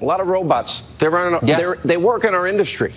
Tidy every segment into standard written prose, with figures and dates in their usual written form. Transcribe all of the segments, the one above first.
A lot of robots. They work in our industry.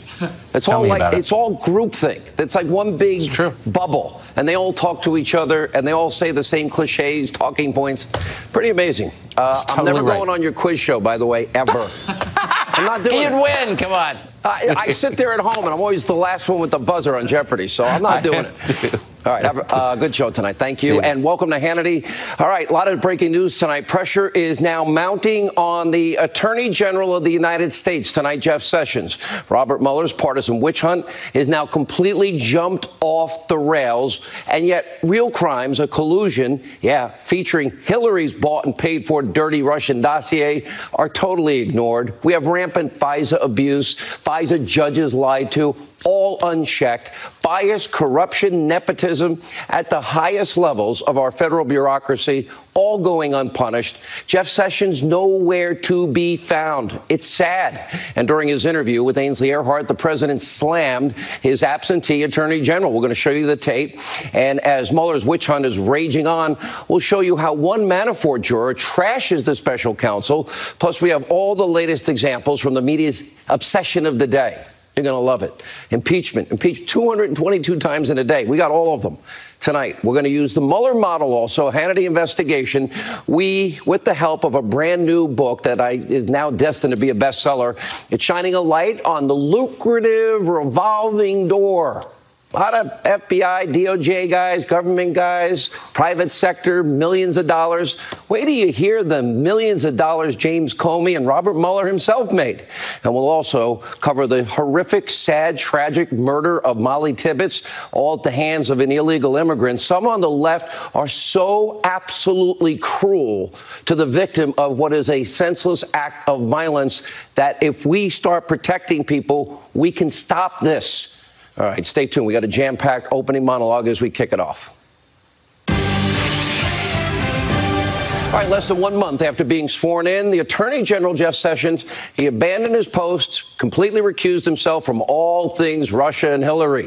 It's all groupthink. It's like one big bubble, and they all talk to each other, and they all say the same cliches, talking points. Pretty amazing. I'm never going on your quiz show, by the way, ever. I'm not doing it. You'd win. Come on. I sit there at home, and I'm always the last one with the buzzer on Jeopardy, so I'm not doing it. All right, have a good show tonight. Thank you, and welcome to Hannity. All right, a lot of breaking news tonight. Pressure is now mounting on the Attorney General of the United States tonight, Jeff Sessions. Robert Mueller's partisan witch hunt is now completely jumped off the rails, and yet real crimes, a collusion, featuring Hillary's bought and paid for dirty Russian dossier, are totally ignored. We have rampant FISA abuse, FISA judges lied to, all unchecked, bias, corruption, nepotism at the highest levels of our federal bureaucracy, all going unpunished. Jeff Sessions nowhere to be found. It's sad. And during his interview with Ainsley Earhardt, the president slammed his absentee attorney general. We're going to show you the tape. And as Mueller's witch hunt is raging on, we'll show you how one Manafort juror trashes the special counsel. Plus, we have all the latest examples from the media's obsession of the day. You're going to love it. Impeachment. Impeached 222 times in a day. We got all of them tonight. We're going to use the Mueller model also, Hannity investigation. We, with the help of a brand new book that is now destined to be a bestseller, it's shining a light on the lucrative revolving door. A lot of FBI, DOJ guys, government guys, private sector, millions of dollars. Wait till you hear the millions of dollars James Comey and Robert Mueller himself made. And we'll also cover the horrific, sad, tragic murder of Molly Tibbetts, all at the hands of an illegal immigrant. Some on the left are so absolutely cruel to the victim of what is a senseless act of violence that if we start protecting people, we can stop this. All right, stay tuned. We got a jam-packed opening monologue as we kick it off. All right, less than 1 month after being sworn in, the Attorney General, Jeff Sessions, he abandoned his post, completely recused himself from all things Russia and Hillary.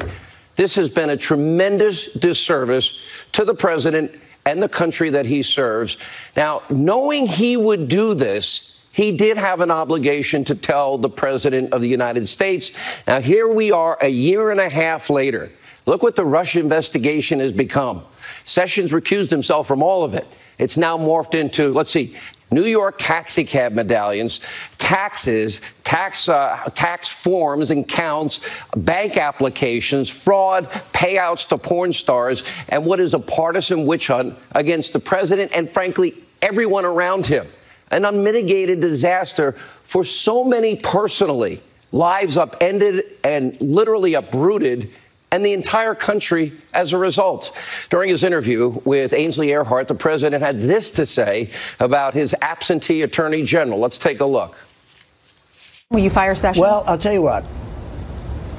This has been a tremendous disservice to the president and the country that he serves. Now, knowing he would do this, he did have an obligation to tell the president of the United States. Now, here we are a year and a half later. Look what the Russia investigation has become. Sessions recused himself from all of it. It's now morphed into, let's see, New York taxi cab medallions, taxes, tax forms and counts, bank applications, fraud, payouts to porn stars, and what is a partisan witch hunt against the president and, frankly, everyone around him. An unmitigated disaster for so many personally. Lives upended and literally uprooted, and the entire country as a result. During his interview with Ainsley Earhardt, the president had this to say about his absentee attorney general. Let's take a look. Will you fire Sessions? Well, I'll tell you what.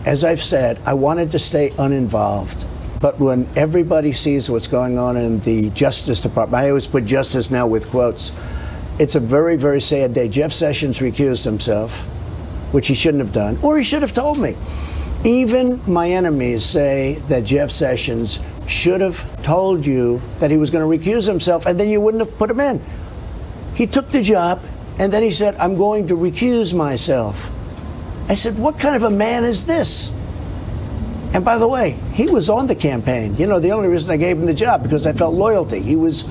As I've said, I wanted to stay uninvolved. But when everybody sees what's going on in the Justice Department, I always put justice now with quotes, it's a very, very sad day. Jeff Sessions recused himself, which he shouldn't have done, or he should have told me. Even my enemies say that Jeff Sessions should have told you that he was going to recuse himself, and then you wouldn't have put him in. He took the job, and then he said, I'm going to recuse myself. I said, what kind of a man is this? And by the way, he was on the campaign. You know, the only reason I gave him the job because I felt loyalty. He was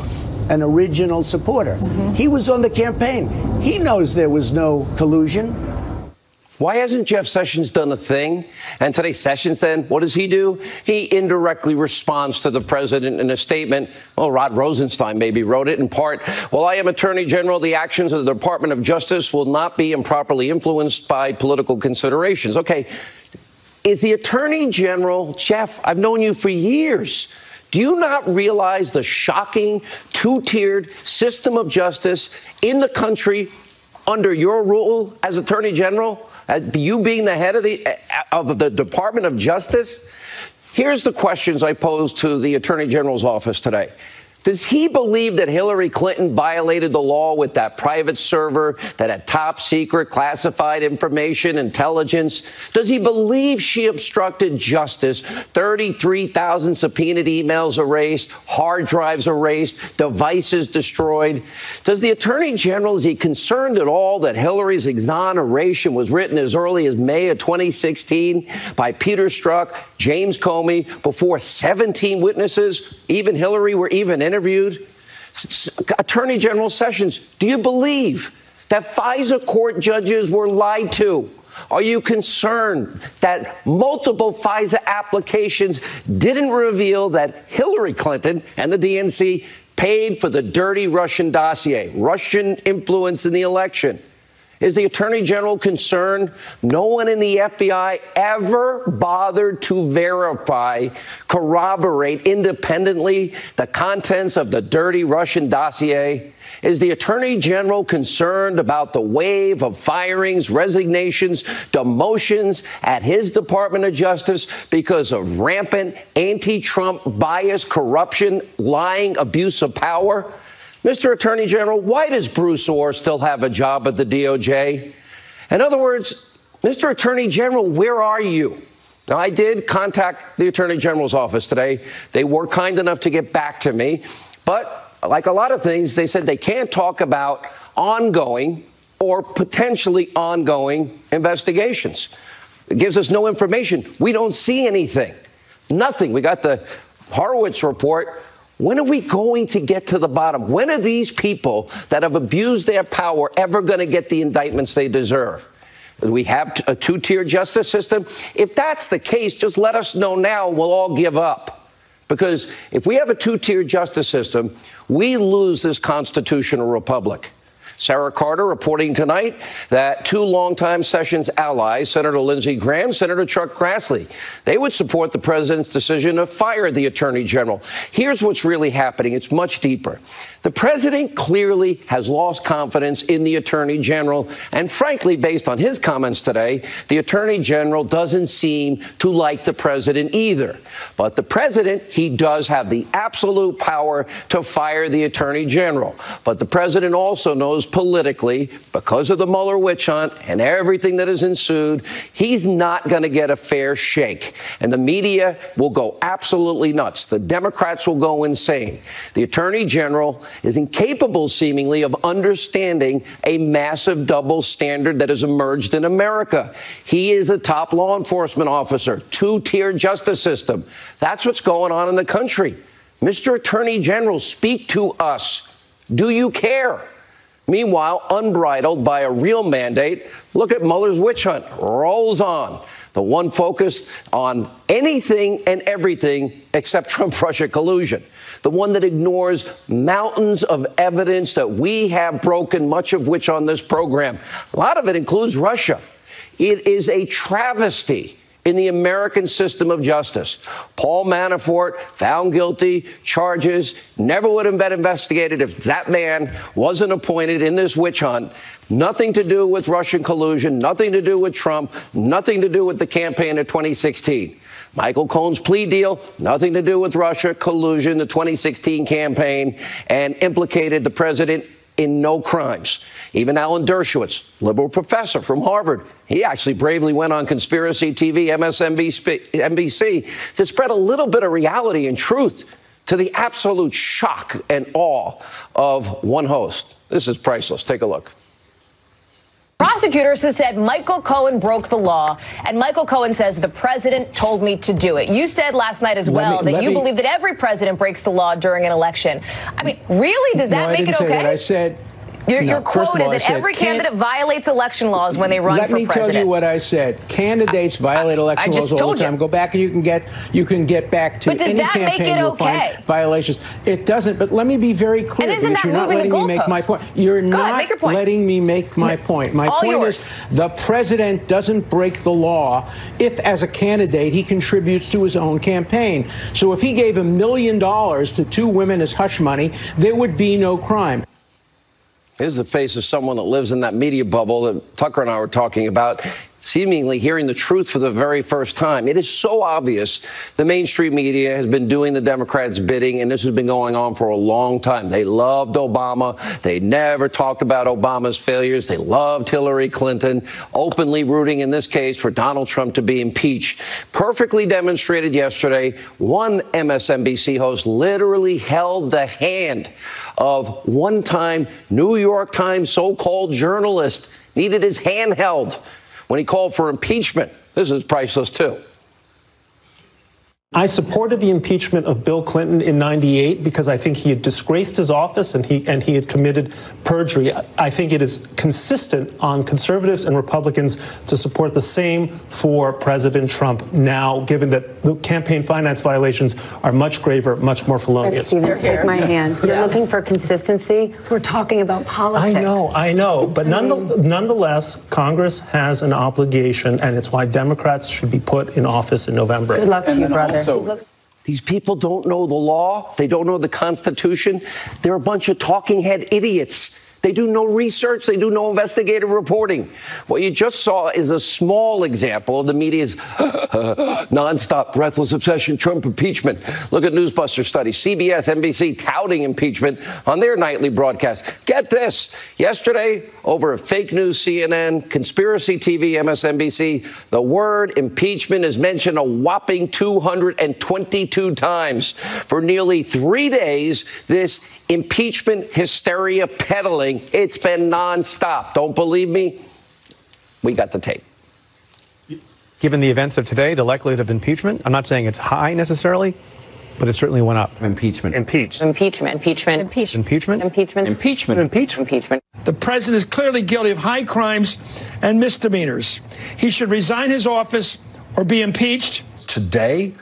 an original supporter. He was on the campaign. He knows there was no collusion. Why hasn't Jeff Sessions done a thing? And today, Sessions, then, what does he do? He indirectly responds to the president in a statement. Well, Rod Rosenstein maybe wrote it in part. While I am Attorney General, the actions of the Department of Justice will not be improperly influenced by political considerations. Okay, is the Attorney General, Jeff, I've known you for years. Do you not realize the shocking two-tiered system of justice in the country under your rule as Attorney General, you being the head of the Department of Justice? Here's the questions I posed to the Attorney General's office today. Does he believe that Hillary Clinton violated the law with that private server that had top secret classified information, intelligence? Does he believe she obstructed justice? 33,000 subpoenaed emails erased, hard drives erased, devices destroyed. Does the Attorney General, is he concerned at all that Hillary's exoneration was written as early as May of 2016 by Peter Strzok, James Comey, before 17 witnesses, even Hillary, were even interviewed? Attorney General Sessions, do you believe that FISA court judges were lied to? Are you concerned that multiple FISA applications didn't reveal that Hillary Clinton and the DNC paid for the dirty Russian dossier, Russian influence in the election? Is the Attorney General concerned no one in the FBI ever bothered to verify, corroborate independently the contents of the dirty Russian dossier? Is the Attorney General concerned about the wave of firings, resignations, demotions at his Department of Justice because of rampant anti-Trump bias, corruption, lying, abuse of power? Mr. Attorney General, why does Bruce Orr still have a job at the DOJ? In other words, Mr. Attorney General, where are you? Now, I did contact the Attorney General's office today. They were kind enough to get back to me. But like a lot of things, they said they can't talk about ongoing or potentially ongoing investigations. It gives us no information. We don't see anything. Nothing. We got the Horowitz report. When are we going to get to the bottom? When are these people that have abused their power ever going to get the indictments they deserve? We have a two-tier justice system. If that's the case, just let us know now. We'll all give up. Because if we have a two-tier justice system, we lose this constitutional republic. Sarah Carter reporting tonight that two longtime Sessions allies, Senator Lindsey Graham, Senator Chuck Grassley, they would support the president's decision to fire the Attorney General. Here's what's really happening. It's much deeper. The president clearly has lost confidence in the Attorney General. And frankly, based on his comments today, the Attorney General doesn't seem to like the president either. But the president, he does have the absolute power to fire the Attorney General. But the president also knows politically, because of the Mueller witch hunt and everything that has ensued, he's not going to get a fair shake. And the media will go absolutely nuts. The Democrats will go insane. The Attorney General is incapable, seemingly, of understanding a massive double standard that has emerged in America. He is a top law enforcement officer, two-tier justice system. That's what's going on in the country. Mr. Attorney General, speak to us. Do you care? Meanwhile, unbridled by a real mandate, look at Mueller's witch hunt. Rolls on. The one focused on anything and everything except Trump-Russia collusion. The one that ignores mountains of evidence that we have broken, much of which on this program. A lot of it includes Russia. It is a travesty in the American system of justice. Paul Manafort found guilty, charges, never would have been investigated if that man wasn't appointed in this witch hunt. Nothing to do with Russian collusion, nothing to do with Trump, nothing to do with the campaign of 2016. Michael Cohen's plea deal, nothing to do with Russia, collusion, the 2016 campaign, and implicated the president in no crimes. Even Alan Dershowitz, liberal professor from Harvard, he actually bravely went on conspiracy TV, MSNBC, to spread a little bit of reality and truth to the absolute shock and awe of one host. This is priceless. Take a look. Prosecutors have said Michael Cohen broke the law, and Michael Cohen says the president told me to do it. You said last night as well that you believe that every president breaks the law during an election. I mean, really? Does that make it okay? I said your quote is that every candidate violates election laws when they run for president. Let me tell you what I said. Candidates violate election laws all the time. Go back and you can get back to any campaign. You'll find violations. It doesn't. But let me be very clear, because you're not letting me make my point. You're not letting me make my point. My point is the president doesn't break the law if, as a candidate, he contributes to his own campaign. So if he gave $1 million to two women as hush money, there would be no crime. Here's the face of someone that lives in that media bubble that Tucker and I were talking about. seemingly hearing the truth for the very first time. It is so obvious the mainstream media has been doing the Democrats' bidding, and this has been going on for a long time. They loved Obama. They never talked about Obama's failures. They loved Hillary Clinton, openly rooting in this case for Donald Trump to be impeached. Perfectly demonstrated yesterday, one MSNBC host literally held the hand of one-time New York Times so-called journalist, needed his hand held when he called for impeachment. This is priceless, too. I supported the impeachment of Bill Clinton in '98 because I think he had disgraced his office and he had committed perjury. I think it is consistent on conservatives and Republicans to support the same for President Trump now, given that the campaign finance violations are much graver, much more felonious. Stevens, take my hand. You're looking for consistency. We're talking about politics. I know. But nonetheless, Congress has an obligation, and it's why Democrats should be put in office in November. Good luck to you, brother. These people don't know the law. They don't know the Constitution. They're a bunch of talking head idiots. They do no research. They do no investigative reporting. What you just saw is a small example of the media's nonstop, breathless obsession, Trump impeachment. Look at Newsbuster studies, CBS, NBC touting impeachment on their nightly broadcast. Get this. Yesterday, over at fake news CNN, conspiracy TV, MSNBC, the word impeachment is mentioned a whopping 222 times. For nearly 3 days, this impeachment hysteria peddling, it's been nonstop. Don't believe me? We got the tape. Given the events of today, the likelihood of impeachment, I'm not saying it's high necessarily, but it certainly went up. Impeachment. Impeached. Impeachment. Impeachment. Impeachment. Impeachment. Impeachment. Impeachment. Impeachment. The president is clearly guilty of high crimes and misdemeanors. He should resign his office or be impeached. Today,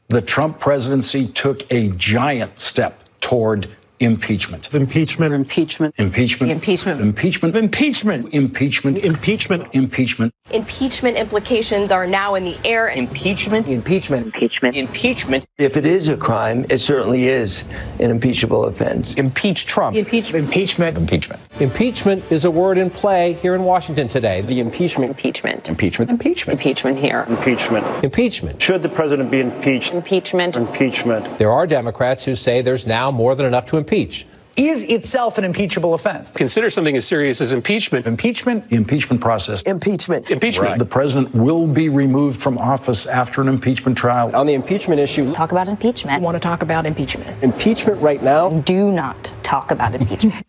the Trump presidency took a giant step toward impeachment. Impeachment. Impeachment. Impeachment. Impeachment. Impeachment. Impeachment. Impeachment. Impeachment. Impeachment. Impeachment implications are now in the air. Impeachment. Impeachment. Impeachment. Impeachment. If it is a crime, it certainly is an impeachable offense. Impeach Trump. Impeachment. Impeachment. Impeachment. Impeachment is a word in play here in Washington today. The impeachment. Impeachment. Impeachment. Impeachment. Impeachment here. Impeachment. Impeachment. Should the president be impeached? Impeachment. Impeachment. There are Democrats who say there's now more than enough to impeach. Is itself an impeachable offense. Consider something as serious as impeachment. Impeachment. The impeachment process. Impeachment. Impeachment. Right. The president will be removed from office after an impeachment trial. On the impeachment issue, Talk about impeachment. Want to talk about impeachment? impeachment right now, Do not talk about impeachment.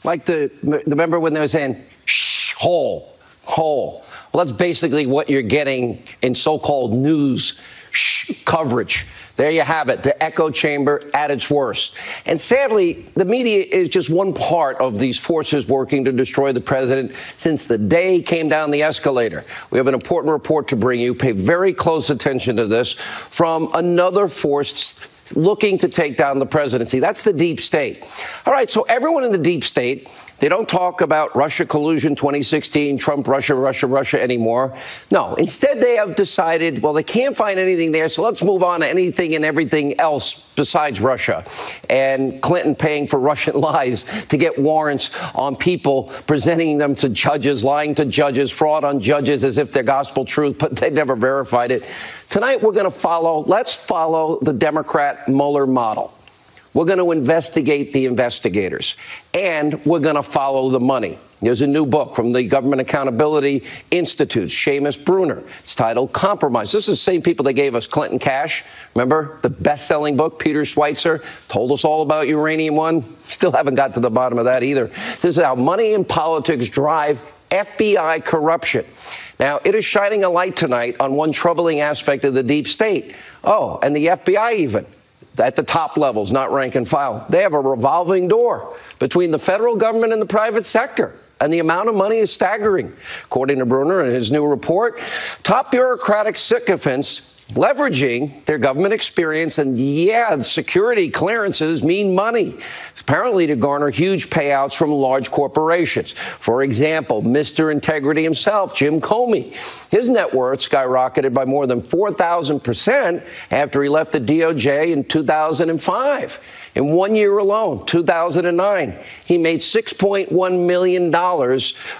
Like remember when they were saying, shh, hole. Well, that's basically what you're getting in so-called news coverage. There you have it, the echo chamber at its worst. And sadly, the media is just one part of these forces working to destroy the president since the day he came down the escalator. We have an important report to bring you. Pay very close attention to this from another force looking to take down the presidency. That's the deep state. All right, so everyone in the deep state, they don't talk about Russia collusion 2016, Trump, Russia anymore. No, instead they have decided, well, they can't find anything there, so let's move on to anything and everything else besides Russia. And Clinton paying for Russian lies to get warrants on people, presenting them to judges, lying to judges, fraud on judges as if they're gospel truth, but they never verified it. Tonight we're going to let's follow the Democrat Mueller model. We're going to investigate the investigators, and we're going to follow the money. There's a new book from the Government Accountability Institute, Seamus Bruner. It's titled Compromise. This is the same people that gave us Clinton Cash. Remember the best-selling book, Peter Schweitzer, told us all about Uranium One? Still haven't got to the bottom of that either. This is how money and politics drive FBI corruption. Now, it is shining a light tonight on one troubling aspect of the deep state. Oh, and the FBI even. At the top levels, not rank and file. They have a revolving door between the federal government and the private sector. And the amount of money is staggering. According to Bruner in his new report, top bureaucratic sycophants leveraging their government experience and, security clearances mean money, apparently to garner huge payouts from large corporations. For example, Mr. Integrity himself, Jim Comey, his net worth skyrocketed by more than 4,000% after he left the DOJ in 2005. In 1 year alone, 2009, he made $6.1 million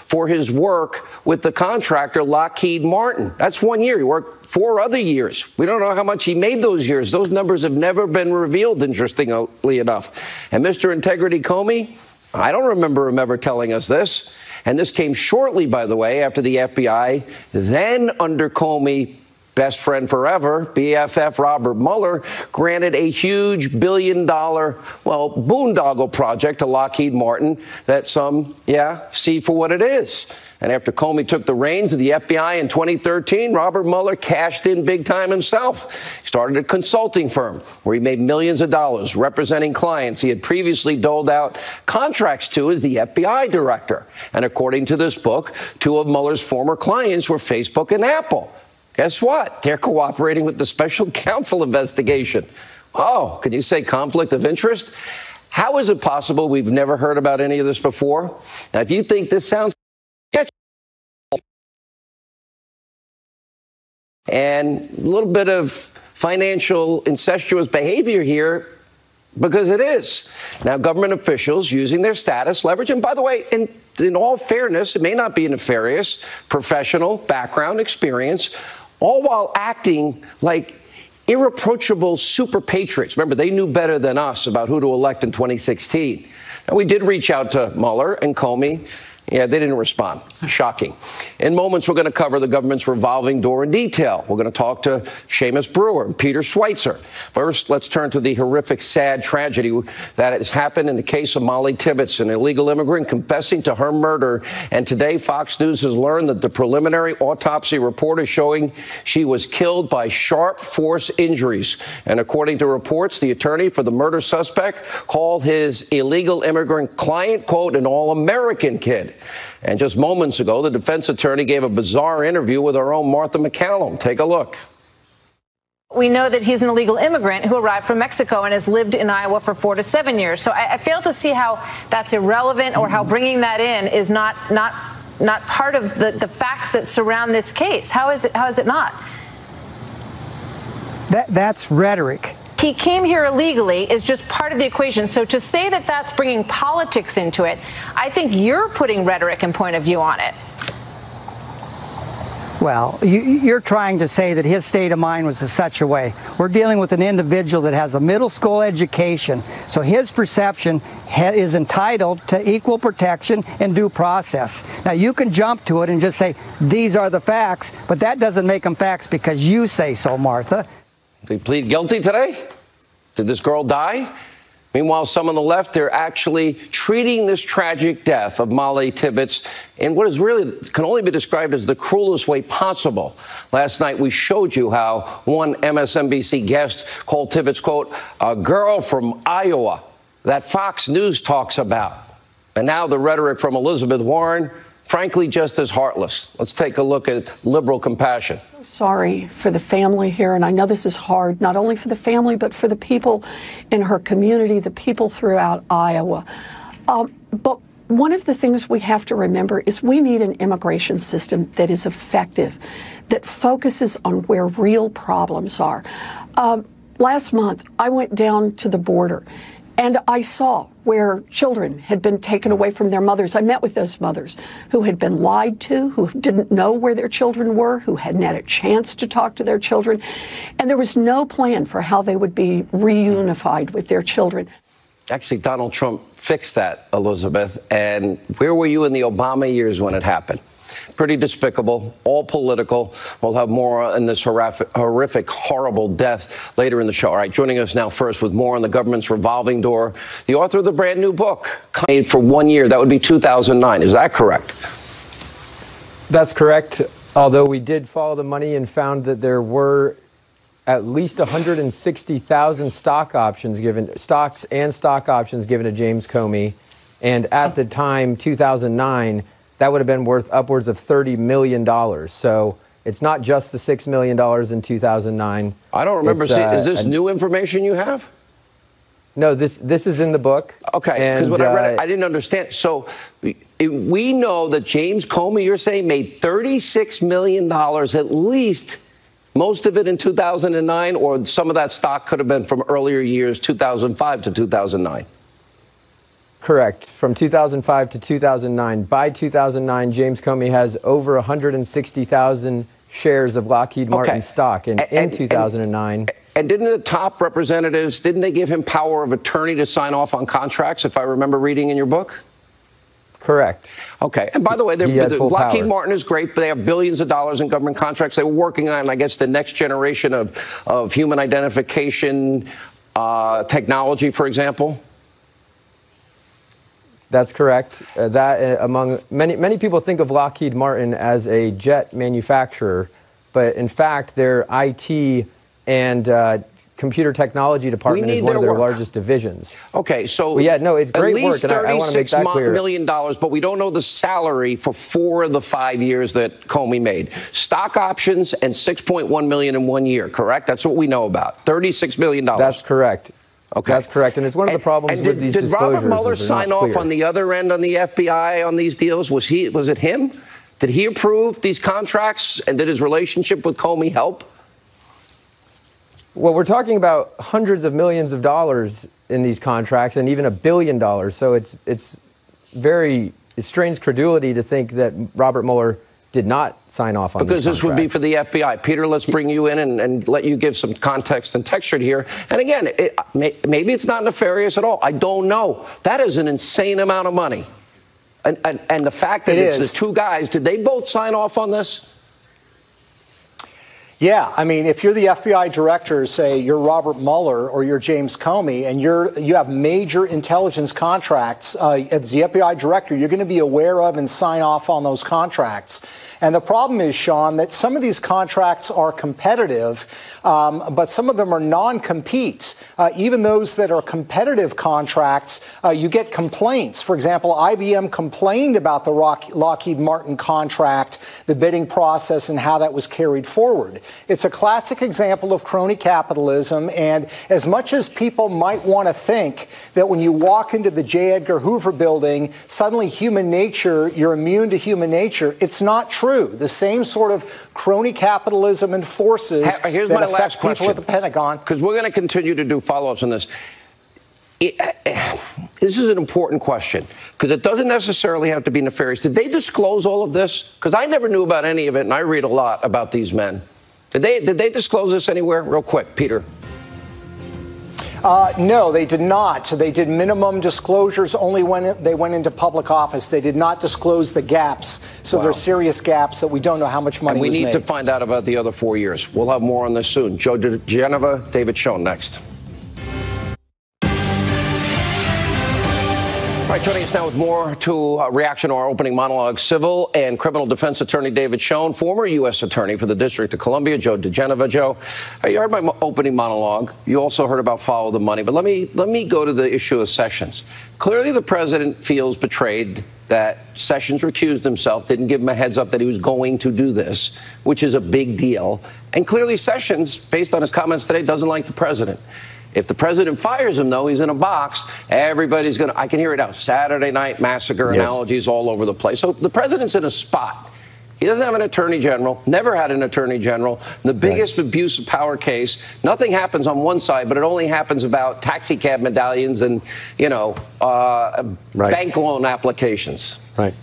for his work with the contractor Lockheed Martin. That's 1 year. He worked 4 other years. We don't know how much he made those years. Those numbers have never been revealed, interestingly enough. And Mr. Integrity Comey, I don't remember him ever telling us this. And this came shortly, by the way, after the FBI, then under Comey, best friend forever, BFF Robert Mueller, granted a huge billion-dollar, boondoggle project to Lockheed Martin that some, see for what it is. And after Comey took the reins of the FBI in 2013, Robert Mueller cashed in big time himself. He started a consulting firm where he made millions of dollars representing clients he had previously doled out contracts to as the FBI director. And according to this book, 2 of Mueller's former clients were Facebook and Apple. Guess what? They're cooperating with the special counsel investigation. Oh, can you say conflict of interest? How is it possible we've never heard about any of this before? Now, if you think this sounds sketchy and a little bit of financial incestuous behavior here, because it is. Now, government officials using their status, leverage, and by the way, in all fairness, it may not be nefarious, professional background, experience, all while acting like irreproachable super patriots. Remember, they knew better than us about who to elect in 2016. And we did reach out to Mueller and Comey. Yeah, they didn't respond. Shocking. In moments, we're going to cover the government's revolving door in detail. We're going to talk to Seamus Brewer and Peter Schweitzer. First, let's turn to the horrific, sad tragedy that has happened in the case of Molly Tibbetts, an illegal immigrant confessing to her murder. And today, Fox News has learned that the preliminary autopsy report is showing she was killed by sharp force injuries. And according to reports, the attorney for the murder suspect called his illegal immigrant client, quote, an all-American kid. And just moments ago, the defense attorney gave a bizarre interview with our own Martha McCallum. Take a look. We know that he's an illegal immigrant who arrived from Mexico and has lived in Iowa for 4 to 7 years. So I fail to see how that's irrelevant or how bringing that in is not part of the facts that surround this case. How is it not? That's rhetoric. He came here illegally is just part of the equation. So to say that that's bringing politics into it, I think you're putting rhetoric and point of view on it. Well, you're trying to say that his state of mind was in such a way. We're dealing with an individual that has a middle school education, so his perception is entitled to equal protection and due process. Now, you can jump to it and just say, these are the facts, but that doesn't make them facts because you say so, Martha. They plead guilty today? Did this girl die? Meanwhile, some on the left, they're actually treating this tragic death of Molly Tibbetts in what is really can only be described as the cruelest way possible. Last night, we showed you how one MSNBC guest called Tibbetts, quote, a girl from Iowa that Fox News talks about. And now the rhetoric from Elizabeth Warren, frankly, just as heartless. Let's take a look at liberal compassion. Sorry for the family here, and I know this is hard, not only for the family, but for the people in her community, the people throughout Iowa. But one of the things we have to remember is we need an immigration system that is effective, that focuses on where real problems are. Last month, I went down to the border, and I saw where children had been taken away from their mothers. I met with those mothers who had been lied to, who didn't know where their children were, who hadn't had a chance to talk to their children. And there was no plan for how they would be reunified with their children. Actually, Donald Trump fixed that, Elizabeth. And where were you in the Obama years when it happened? Pretty despicable, all political. We'll have more on this horrific, horrible death later in the show. All right, joining us now first with more on the government's revolving door, the author of the brand new book, Candid, for 1 year. That would be 2009. Is that correct? That's correct. Although we did follow the money and found that there were at least 160,000 stocks and stock options given to James Comey. And at the time, 2009, that would have been worth upwards of $30 million. So it's not just the $6 million in 2009. I don't remember seeing. Is this new information you have? No, this is in the book. Okay, because when I read it, I didn't understand. So we know that James Comey, you're saying, made $36 million at least most of it in 2009, or some of that stock could have been from earlier years, 2005 to 2009? Correct. From 2005 to 2009. By 2009, James Comey has over 160,000 shares of Lockheed Martin stock. And in 2009... And didn't the top representatives, didn't they give him power of attorney to sign off on contracts, if I remember reading in your book? Correct. Okay. And by the way, Lockheed Martin is great, but they have billions of dollars in government contracts. They were working on, I guess, the next generation of human identification technology, for example. That's correct. Among many people think of Lockheed Martin as a jet manufacturer, but in fact, their IT and computer technology department is one of their largest divisions. Okay, so it's great work, and I want to make that clear. $36 million, but we don't know the salary for 4 of the 5 years that Comey made. Stock options and $6.1 million in 1 year, correct? That's what we know about. $36 million. That's correct. Okay. That's correct, and it's one of the problems with these disclosures. Did Robert Mueller sign off on the other end on the FBI on these deals? Was it him? Did he approve these contracts, and did his relationship with Comey help? Well, we're talking about hundreds of millions of dollars in these contracts, and even $1 billion. So it's very strange credulity to think that Robert Mueller did not sign off on these contracts. Because this would be for the FBI. Peter, let's bring you in and let you give some context and texture here. And again, maybe it's not nefarious at all. I don't know. That is an insane amount of money. And the fact that it's the two guys, did they both sign off on this? Yeah, I mean, if you're the FBI director, say you're Robert Mueller or you're James Comey, and you have major intelligence contracts, as the FBI director, you're going to be aware of and sign off on those contracts. And the problem is, Sean, that some of these contracts are competitive, but some of them are non-competes. Even those that are competitive contracts, you get complaints. For example, IBM complained about the Lockheed Martin contract, the bidding process, and how that was carried forward. It's a classic example of crony capitalism, and as much as people might want to think that when you walk into the J. Edgar Hoover building, suddenly you're immune to human nature, it's not true. The same sort of crony capitalism and forces that affect people at the Pentagon. Because we're going to continue to do follow-ups on this. This is an important question, because it doesn't necessarily have to be nefarious. Did they disclose all of this? Because I never knew about any of it, and I read a lot about these men. Did they disclose this anywhere? Real quick, Peter. No, they did not. They did minimum disclosures only when they went into public office. They did not disclose the gaps. So there's serious gaps that we don't know how much money was made. We need to find out about the other 4 years. We'll have more on this soon. Joe DeGenova, David Schoen next. All right, joining us now with more to reaction to our opening monologue, civil and criminal defense attorney David Schoen, former U.S. attorney for the District of Columbia, Joe DeGenova. Joe, you heard my opening monologue. You also heard about follow the money. But let me go to the issue of Sessions. Clearly, the president feels betrayed that Sessions recused himself, didn't give him a heads up that he was going to do this, which is a big deal. And clearly, Sessions, based on his comments today, doesn't like the president. If the president fires him, though, he's in a box. Everybody's going to, I can hear it now, Saturday Night Massacre analogies all over the place. So the president's in a spot. He doesn't have an attorney general, never had an attorney general. The biggest abuse of power case, nothing happens on one side, but it only happens about taxi cab medallions and, bank loan applications. Right.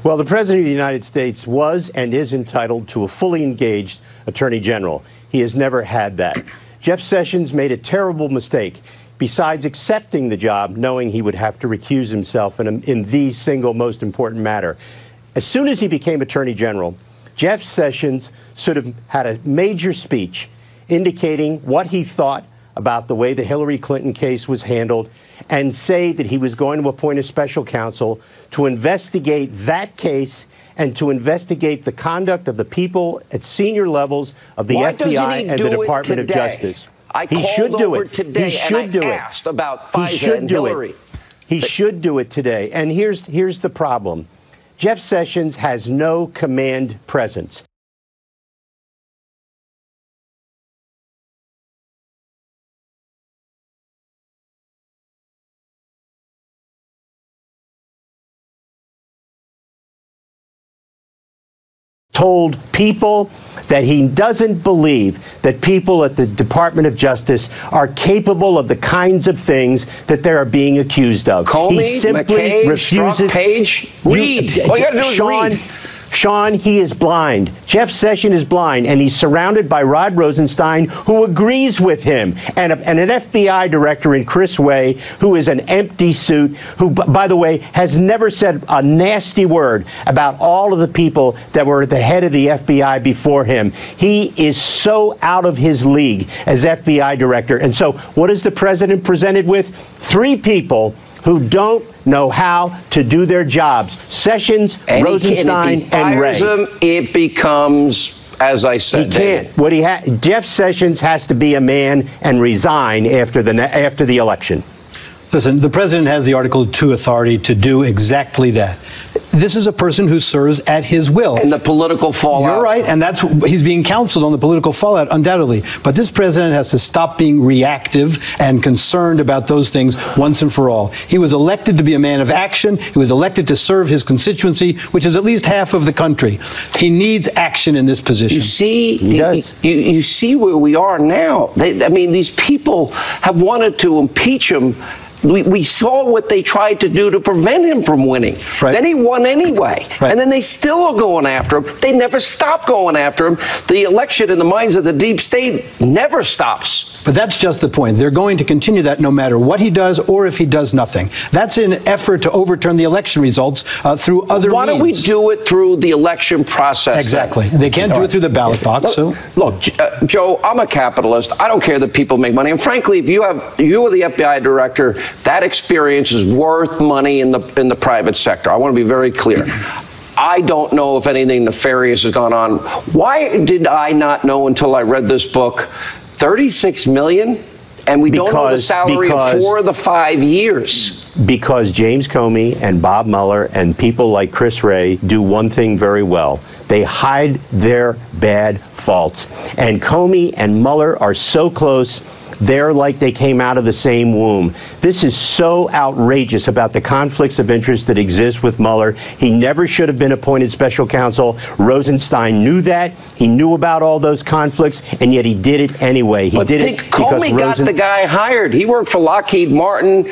Well, the president of the United States was and is entitled to a fully engaged attorney general. He has never had that. Jeff Sessions made a terrible mistake. Besides accepting the job, knowing he would have to recuse himself in the single most important matter. As soon as he became Attorney General, Jeff Sessions should have had a major speech indicating what he thought about the way the Hillary Clinton case was handled and say that he was going to appoint a special counsel to investigate that case and to investigate the conduct of the people at senior levels of the FBI and the Department of Justice. He should do it today. He should do it. Asked about FISA and Hillary. He should do it today. And here's the problem. Jeff Sessions has no command presence. told people that he doesn't believe that people at the Department of Justice are capable of the kinds of things that they are being accused of. Comey, he simply McCabe, refuses. Strzok, Page, read. All you got to do is read. Sean, he is blind. Jeff Sessions is blind, and he's surrounded by Rod Rosenstein, who agrees with him, and an FBI director in Chris Wray, who is an empty suit, who, by the way, has never said a nasty word about all of the people that were at the head of the FBI before him. He is so out of his league as FBI director. And so what is the president presented with? 3 people who don't know how to do their jobs. Sessions, and Rosenstein, and Wray. Him, it becomes, as I said, he can't. David. Jeff Sessions has to be a man and resign after the election. Listen, the president has the Article 2 authority to do exactly that. This is a person who serves at his will. And the political fallout. You're right, and he's being counseled on the political fallout, undoubtedly. But this president has to stop being reactive and concerned about those things once and for all. He was elected to be a man of action. He was elected to serve his constituency, which is at least half of the country. He needs action in this position. You see, you see where we are now. I mean, these people have wanted to impeach him. We saw what they tried to do to prevent him from winning. Right. Then he won anyway. Right. And then they still are going after him. They never stop going after him. The election in the minds of the deep state never stops. But that's just the point. They're going to continue that no matter what he does or if he does nothing. That's an effort to overturn the election results through other means. Why don't we do it through the election process? Exactly. Then? They can't do it through the ballot box. Look, Joe, I'm a capitalist. I don't care that people make money. And frankly, if you are the FBI director, that experience is worth money in the private sector. I want to be very clear. I don't know if anything nefarious has gone on. Why did I not know until I read this book? 36 million? And we don't know the salary of 4 of the 5 years. Because James Comey and Bob Mueller and people like Chris Wray do one thing very well. They hide their bad faults. And Comey and Mueller are so close, they're like they came out of the same womb. This is so outrageous about the conflicts of interest that exist with Mueller. He never should have been appointed special counsel. Rosenstein knew that. He knew about all those conflicts, and yet he did it anyway. He did it because Comey got the guy hired. He worked for Lockheed Martin.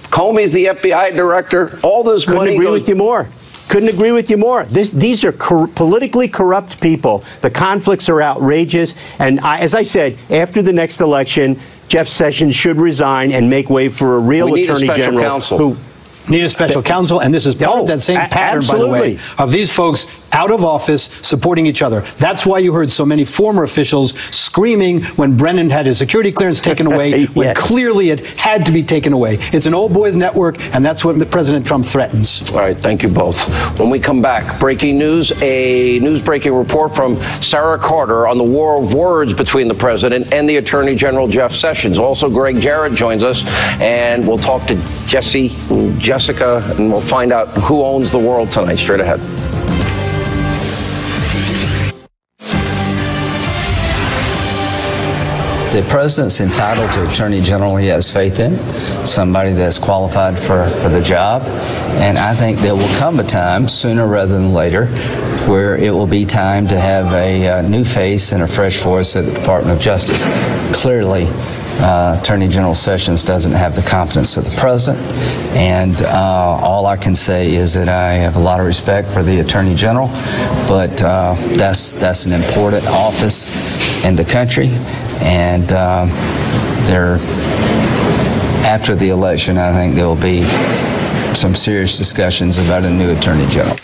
Comey's the FBI director. All this money Couldn't agree with you more. Couldn't agree with you more. These are politically corrupt people. The conflicts are outrageous. And as I said, after the next election, Jeff Sessions should resign and make way for a real attorney general who need a special counsel, and this is part of that same pattern, by the way, of these folks out of office supporting each other. That's why you heard so many former officials screaming when Brennan had his security clearance taken away, when clearly it had to be taken away. It's an old boys network, and that's what President Trump threatens. All right, thank you both. When we come back, breaking news, a news-breaking report from Sarah Carter on the war of words between the president and the Attorney General Jeff Sessions. Also, Greg Jarrett joins us, and we'll talk to Jessica, and we'll find out who owns the world tonight. Straight ahead. The president's entitled to attorney general he has faith in, somebody that's qualified for the job. And I think there will come a time, sooner rather than later, where it will be time to have a new face and a fresh voice at the Department of Justice. Clearly, Attorney General Sessions doesn't have the competence of the president, and all I can say is that I have a lot of respect for the Attorney General, but that's an important office in the country, and after the election, I think there will be some serious discussions about a new Attorney General.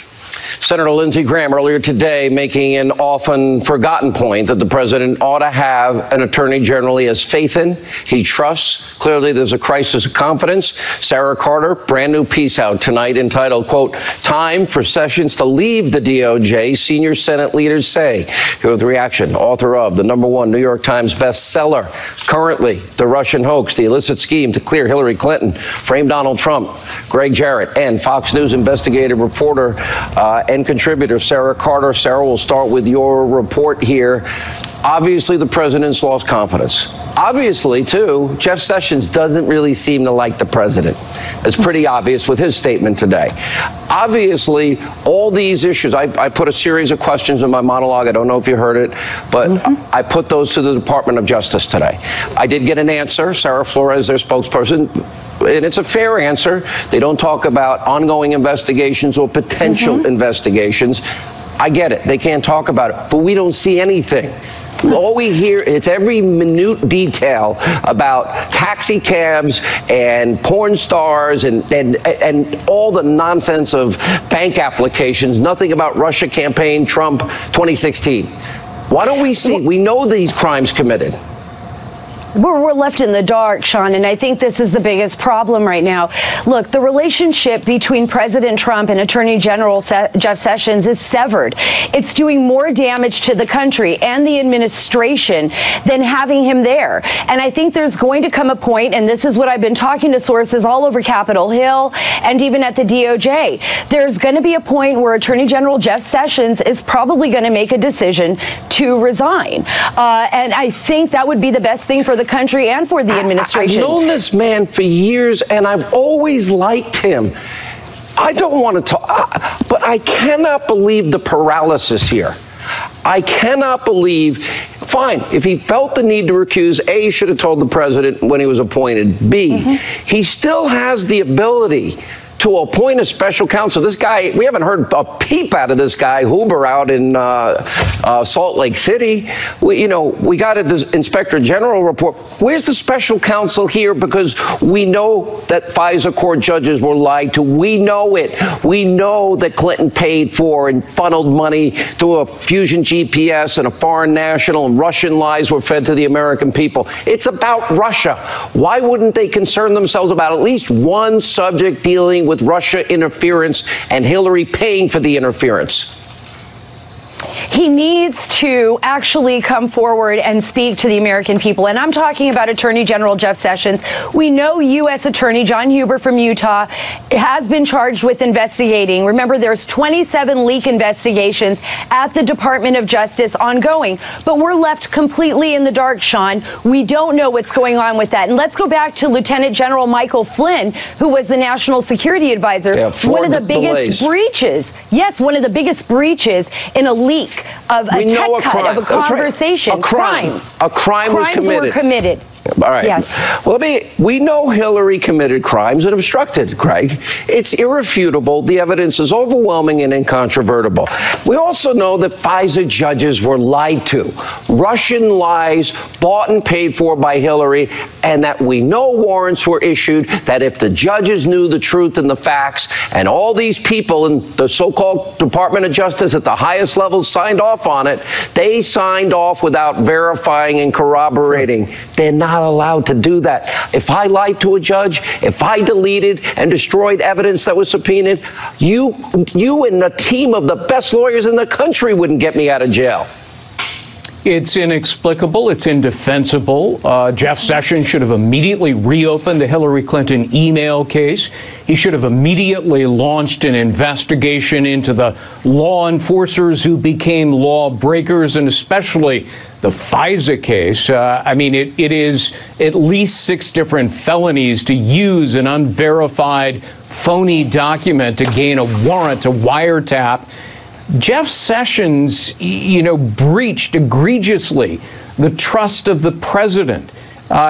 Senator Lindsey Graham earlier today making an often forgotten point that the president ought to have an attorney general he has faith in, he trusts. Clearly, there's a crisis of confidence. Sarah Carter, brand new piece out tonight entitled, quote, "Time for Sessions to Leave the DOJ, Senior Senate Leaders Say." Here with the reaction, author of the #1 New York Times bestseller, currently The Russian Hoax, the illicit scheme to clear Hillary Clinton, frame Donald Trump, Greg Jarrett, and Fox News investigative reporter and contributor Sarah Carter. Sarah, we'll start with your report here. Obviously, the president's lost confidence. Obviously, too, Jeff Sessions doesn't really seem to like the president. It's pretty obvious with his statement today. Obviously, all these issues, I put a series of questions in my monologue. I don't know if you heard it, but I put those to the Department of Justice today. I did get an answer. Sarah Flores, their spokesperson, and it's a fair answer. They don't talk about ongoing investigations or potential investigations. I get it. They can't talk about it, but we don't see anything. All we hear, it's every minute detail about taxi cabs and porn stars and all the nonsense of bank applications, nothing about Russia campaign, Trump 2016. Why don't we see? We know these crimes committed. We're left in the dark, Sean, and I think this is the biggest problem right now. Look, the relationship between President Trump and Attorney General Jeff Sessions is severed. It's doing more damage to the country and the administration than having him there. And I think there's going to come a point, and this is what I've been talking to sources all over Capitol Hill and even at the DOJ, there's going to be a point where Attorney General Jeff Sessions is probably going to make a decision to resign. And I think that would be the best thing for the country and for the administration. I've known this man for years, and I've always liked him. I don't want to talk, but I cannot believe the paralysis here. I cannot believe, fine, if he felt the need to recuse, A, he should have told the president when he was appointed. B, he still has the ability to appoint a special counsel. This guy, we haven't heard a peep out of this guy, Huber, out in Salt Lake City. We got an Inspector General report. Where's the special counsel here? Because we know that FISA court judges were lied to. We know it. We know that Clinton paid for and funneled money to a Fusion GPS and a foreign national, and Russian lies were fed to the American people. It's about Russia. Why wouldn't they concern themselves about at least one subject dealing with Russia interference and Hillary paying for the interference? He needs to actually come forward and speak to the American people. And I'm talking about Attorney General Jeff Sessions. We know U.S. Attorney John Huber from Utah has been charged with investigating. Remember, there's 27 leak investigations at the Department of Justice ongoing. But we're left completely in the dark, Sean. We don't know what's going on with that. And let's go back to Lieutenant General Michael Flynn, who was the National Security Advisor. Yeah, one of the biggest breaches. Yes, one of the biggest breaches in a leak of a tech cut of a conversation. A crime. A crime was committed. Crimes were committed. All right. Yes. Well, we know Hillary committed crimes and obstructed, Greg. It's irrefutable. The evidence is overwhelming and incontrovertible. We also know that FISA judges were lied to. Russian lies bought and paid for by Hillary, and that we know warrants were issued, that if the judges knew the truth and the facts, and all these people in the so-called Department of Justice at the highest levels signed off on it, they signed off without verifying and corroborating. They're not allowed to do that. If I lied to a judge, if I deleted and destroyed evidence that was subpoenaed, you and a team of the best lawyers in the country wouldn't get me out of jail. It's inexplicable. It's indefensible. Jeff Sessions should have immediately reopened the Hillary Clinton email case. He should have immediately launched an investigation into the law enforcers who became lawbreakers, and especially the FISA case. I mean, it is at least 6 different felonies to use an unverified, phony document to gain a warrant to wiretap. Jeff Sessions, breached egregiously the trust of the president.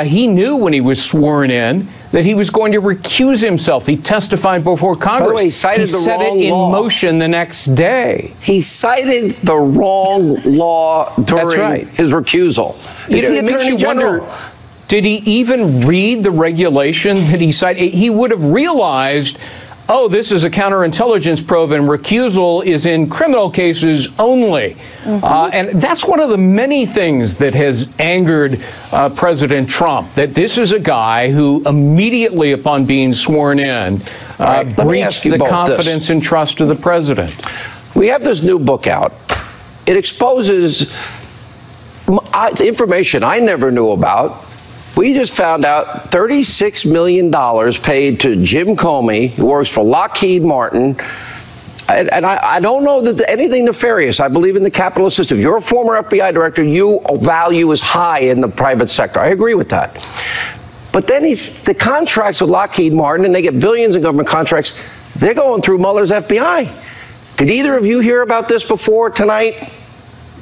He knew when he was sworn in that he was going to recuse himself. He testified before Congress. By the way, he cited the set wrong it in law. motion the next day. He cited the wrong law during his recusal. He's the Attorney General. Wonder, did he even read the regulation that he cited? He would have realized, oh, this is a counterintelligence probe, and recusal is in criminal cases only. And that's one of the many things that has angered President Trump, that this is a guy who immediately upon being sworn in breached the confidence and trust of the president. We have this new book out. It exposes information I never knew about. We just found out $36 million paid to Jim Comey, who works for Lockheed Martin, And I don't know that anything nefarious. I believe in the capitalist system. You're a former FBI director. You value is high in the private sector. I agree with that. But then the contracts with Lockheed Martin, and they get billions in government contracts, they're going through Mueller's FBI. Did either of you hear about this before tonight?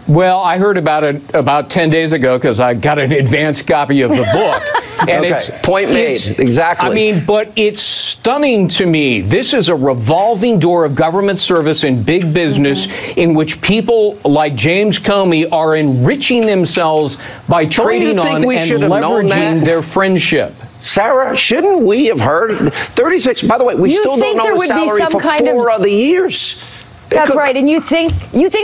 Well, I heard about it about 10 days ago because I got an advanced copy of the book. And okay. Point made. Exactly. I mean, but it's stunning to me. This is a revolving door of government service and big business in which people like James Comey are enriching themselves by trading on and leveraging their friendship. Sarah, shouldn't we have heard 36? By the way, we still don't know his salary for 4 other years. That's right. And you think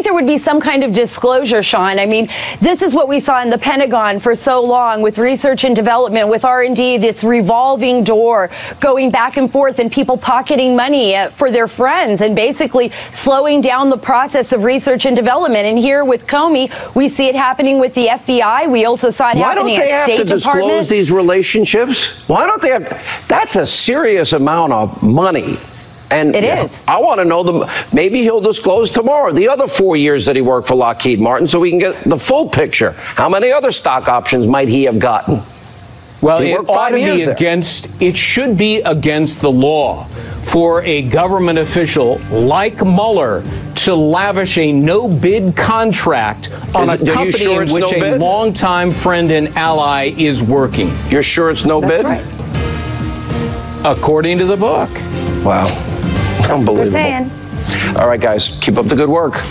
there would be some kind of disclosure, Sean? I mean, this is what we saw in the Pentagon for so long with research and development, with R&D, this revolving door going back and forth and people pocketing money for their friends and basically slowing down the process of research and development. And here with Comey, we see it happening with the FBI. We also saw it happening at State Department. Why don't they have to disclose these relationships? Why don't they have? That's a serious amount of money. And it is. I want to know maybe he'll disclose tomorrow the other 4 years that he worked for Lockheed Martin so we can get the full picture. How many other stock options might he have gotten? Well, it ought to be it should be against the law for a government official like Mueller to lavish a no-bid contract on a company in which a longtime friend and ally is working. You're sure it's no bid? That's right. According to the book. Wow. Unbelievable. They're saying. All right, guys, keep up the good work.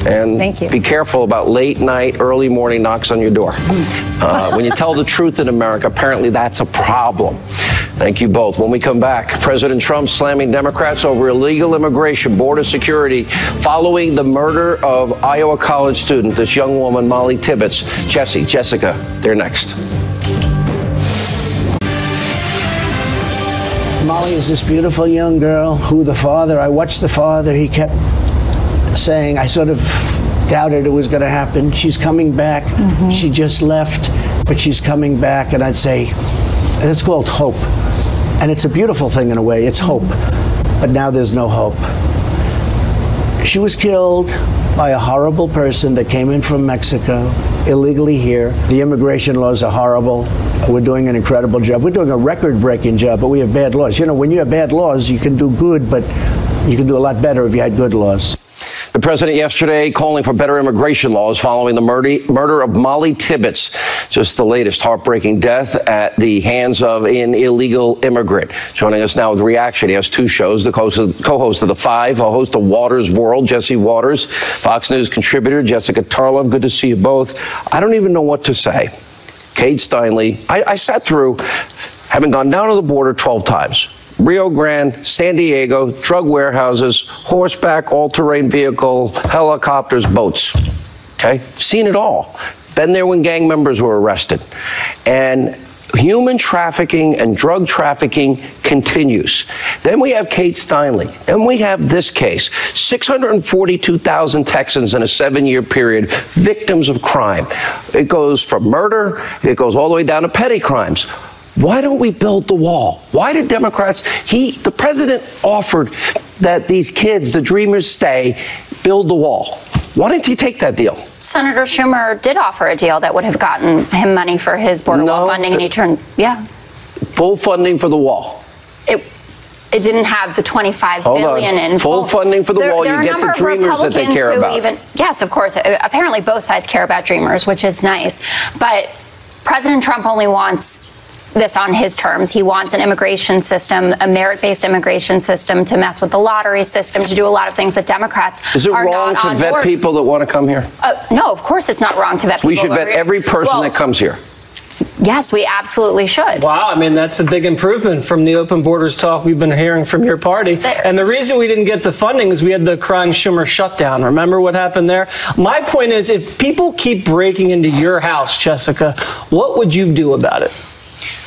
And thank you. Be careful about late night, early morning knocks on your door. When you tell the truth in America, apparently that's a problem. Thank you both. When we come back, President Trump slamming Democrats over illegal immigration, border security, following the murder of Iowa college student, this young woman, Molly Tibbetts. Jessica, they're next. Molly is this beautiful young girl who I watched the father, he kept saying, I sort of doubted it was going to happen. She's coming back. She just left, but she's coming back. And I'd say, it's called hope. And it's a beautiful thing in a way. It's hope. But now there's no hope. She was killed by a horrible person that came in from Mexico, illegally here. The immigration laws are horrible. We're doing an incredible job. We're doing a record-breaking job, but we have bad laws. You know, when you have bad laws, you can do good, but you can do a lot better if you had good laws. The president yesterday calling for better immigration laws following the murder of Molly Tibbetts. Just the latest heartbreaking death at the hands of an illegal immigrant. Joining us now with reaction, he has 2 shows. The co-host of The Five, a host of Waters World, Jesse Waters, Fox News contributor Jessica Tarlov. Good to see you both. I don't even know what to say. Kate Steinle, I sat through, having gone down to the border 12 times. Rio Grande, San Diego, drug warehouses, horseback, all-terrain vehicle, helicopters, boats. Okay? Seen it all. Been there when gang members were arrested. And human trafficking and drug trafficking continues. Then we have Kate Steinle. Then we have this case. 642,000 Texans in a 7-year period, victims of crime. It goes from murder, it goes all the way down to petty crimes. Why don't we build the wall? Why did Democrats, the president offered that these kids, the dreamers, stay, build the wall. Why didn't he take that deal? Senator Schumer did offer a deal that would have gotten him money for his border wall funding, and he turned, full funding for the wall. It didn't have the $25 billion in full funding for the wall. You get the dreamers that they care about. Yes, of course. Apparently both sides care about dreamers, which is nice. But President Trump only wants this on his terms. He wants an immigration system, a merit-based immigration system, to mess with the lottery system, to do a lot of things that Democrats Is it wrong to vet people that want to come here? No, of course it's not wrong to vet people. We should vet every person that comes here. Yes, we absolutely should. Wow, I mean, that's a big improvement from the open borders talk we've been hearing from your party. And the reason we didn't get the funding is we had the crying Schumer shutdown. Remember what happened there? My point is, if people keep breaking into your house, Jessica, what would you do about it?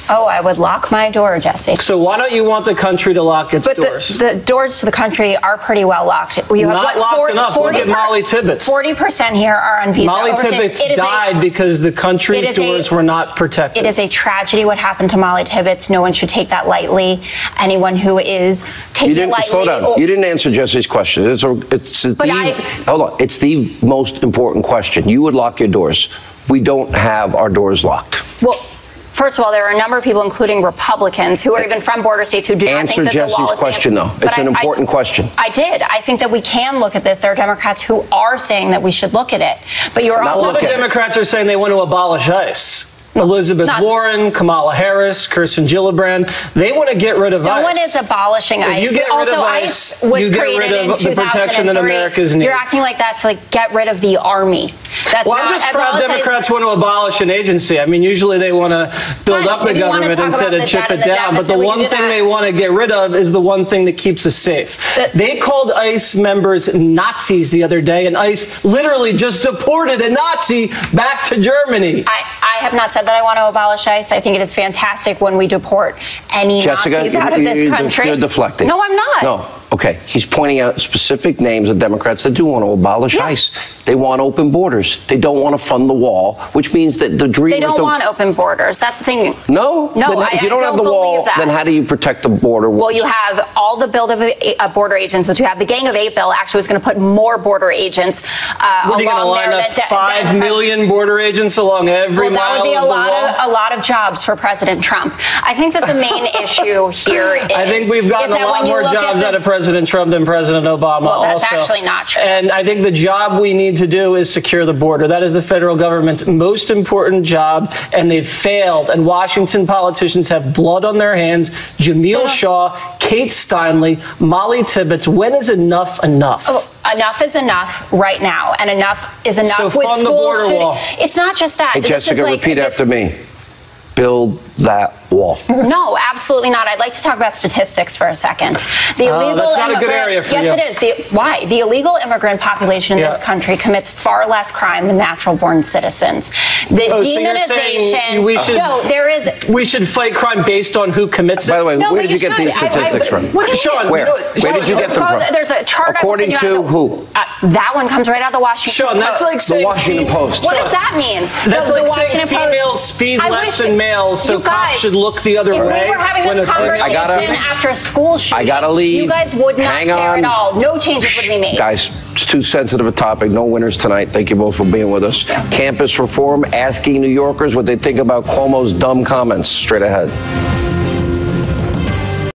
Oh, I would lock my door, Jesse. So why don't you want the country to lock its doors? The doors to the country are pretty well locked. You have, Not locked enough. Look at Molly Tibbetts. 40% here are on visa. Molly Tibbetts died because the country's doors were not protected. It is a tragedy what happened to Molly Tibbetts. No one should take that lightly. Anyone who is taking it lightly. Slow down. You didn't answer Jesse's question. Hold on. It's the most important question. You would lock your doors. We don't have our doors locked. Well, first of all, there are a number of people, including Republicans, who are even from border states who do not think that the wall is Answer Jesse's question, though. It's an important question. I did. I think that we can look at this. There are Democrats who are saying that we should look at it. But you're also... A lot of Democrats are saying they want to abolish ICE. Elizabeth Warren, Kamala Harris, Kirsten Gillibrand, they want to get rid of ICE. No one is abolishing ICE. If you get rid of ICE, was you get created rid in of the protection that 2003. America's needs. You're acting like that's like get rid of the army. That's well, I'm just proud Democrats want to abolish an agency. I mean, usually they want to build up the government instead of chip it down. But the one thing they want to get rid of is the one thing that keeps us safe. They called ICE members Nazis the other day, and ICE literally just deported a Nazi back to Germany. I have not said that I want to abolish ICE. I think it is fantastic when we deport any Nazis out of this country. You're deflecting. No, I'm not. No. Okay, he's pointing out specific names of Democrats that do want to abolish ICE. They want open borders. They don't want to fund the wall, which means that the dreamers... They don't want open borders. That's the thing. No? If you don't have the wall, then how do you protect the border? Well, you have all the build of border agents, which you have the Gang of 8 bill actually was going to put more border agents What are you going to line up 5 million border agents along every mile that would be of the wall? a lot of jobs for President Trump. I think that the main issue here is... I think we've gotten a lot more jobs out of President Trump than President Obama. Well, that's also. actually not true. And I think the job we need to do is secure the border. That is the federal government's most important job, and they've failed. And Washington politicians have blood on their hands. Jamil Shaw, Kate Steinle, Molly Tibbetts. When is enough enough? Oh, enough is enough right now, and enough is enough so with fund school the border wall. It's not just that. Hey, Jessica, repeat after me. Build that wall. No, absolutely not. I'd like to talk about statistics for a second. The illegal that's not a good area for you. Yes, it is. Why? The illegal immigrant population in this country commits far less crime than natural-born citizens. The demonization. We should fight crime based on who commits it. By the way, where did you get these statistics from? Sean, where did you get them from? There's a chart. According to who? That one comes right out of the Washington Post. Sean, that's like saying the Washington Post. What does that mean? That's like saying females speed less than males, so cops should look the other way. If we were having this conversation after a school shooting, I gotta leave. you guys would not care at all. No changes would be made. Guys, it's too sensitive a topic. No winners tonight. Thank you both for being with us. Campus reform, asking New Yorkers what they think about Cuomo's dumb comments. Straight ahead.